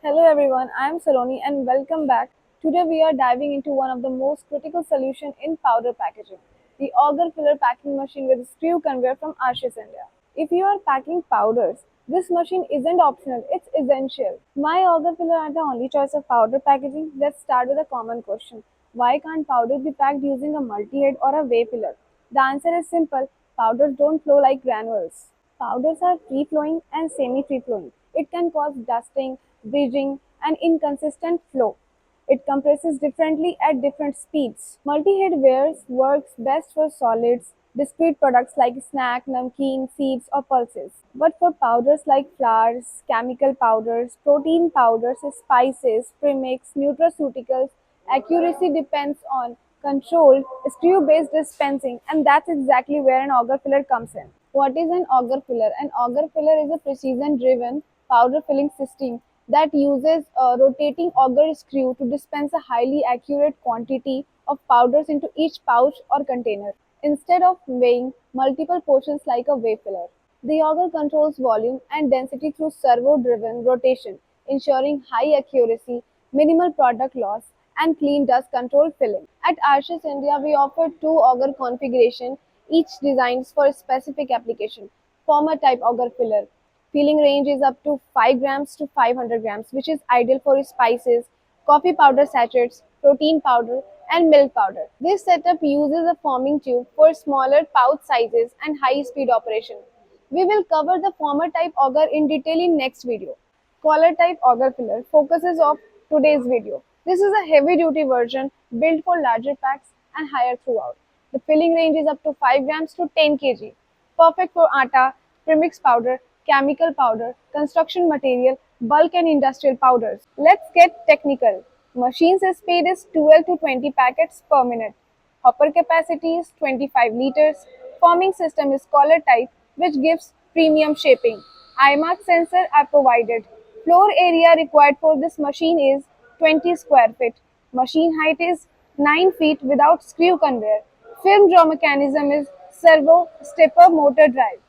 Hello everyone, I am Saloni and welcome back. Today we are diving into one of the most critical solutions in powder packaging, the Auger Filler Packing Machine with screw conveyor from Arceus India. If you are packing powders, this machine isn't optional, it's essential. Why Auger Filler are the only choice of powder packaging? Let's start with a common question. Why can't powder be packed using a multi-head or a way filler? The answer is simple, powders don't flow like granules. Powders are free flowing and semi free flowing. It can cause dusting, bridging, and inconsistent flow. It compresses differently at different speeds. Multi-head wares works best for solids, discrete products like snack, namkeen, seeds, or pulses. But for powders like flours, chemical powders, protein powders, spices, premix, nutraceuticals, accuracy depends on controlled, screw-based dispensing, and that's exactly where an auger filler comes in. What is an auger filler? An auger filler is a precision-driven powder filling system that uses a rotating auger screw to dispense a highly accurate quantity of powders into each pouch or container, instead of weighing multiple portions like a whey filler. The auger controls volume and density through servo-driven rotation, ensuring high accuracy, minimal product loss, and clean dust control filling. At Arceus India, we offer two auger configurations, each designed for a specific application. Former type auger filler. Filling range is up to 5 grams to 500 grams, which is ideal for spices, coffee powder sachets, protein powder, and milk powder. This setup uses a forming tube for smaller pouch sizes and high-speed operation. We will cover the former type auger in detail in next video. Collar type auger filler focuses of today's video. This is a heavy duty version built for larger packs and higher throughout. The filling range is up to 5 grams to 10 kg. Perfect for atta, premix powder, chemical powder, construction material, bulk and industrial powders. Let's get technical. Machine's speed is 12 to 20 packets per minute. Hopper capacity is 25 liters. Forming system is collar type, which gives premium shaping. IMAX sensor are provided. Floor area required for this machine is 20 square feet. Machine height is 9 feet without screw conveyor. Film draw mechanism is servo stepper motor drive.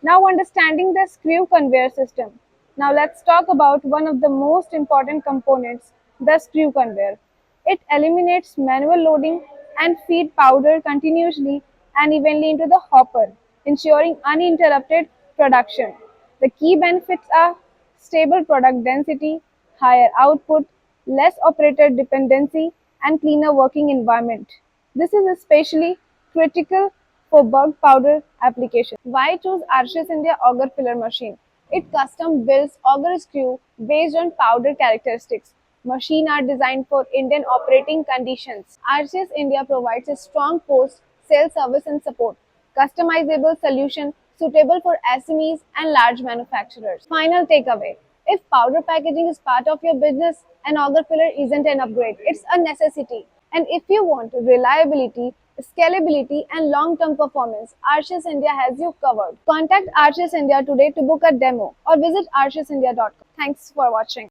Now understanding the screw conveyor system. Now let's talk about one of the most important components, the screw conveyor. It eliminates manual loading and feed powder continuously and evenly into the hopper, ensuring uninterrupted production. The key benefits are stable product density, higher output, less operator dependency, and cleaner working environment. This is especially critical for bulk powder application. Why choose Arceus India Auger Filler Machine? It custom builds auger screw based on powder characteristics. Machines are designed for Indian operating conditions. Arceus India provides a strong post sale service and support, customizable solution suitable for SMEs and large manufacturers. Final takeaway. If powder packaging is part of your business, an auger filler isn't an upgrade, it's a necessity. And if you want reliability, scalability, and long-term performance, Arceus India has you covered. Contact Arceus India today to book a demo or visit arceusindia.com. Thanks for watching.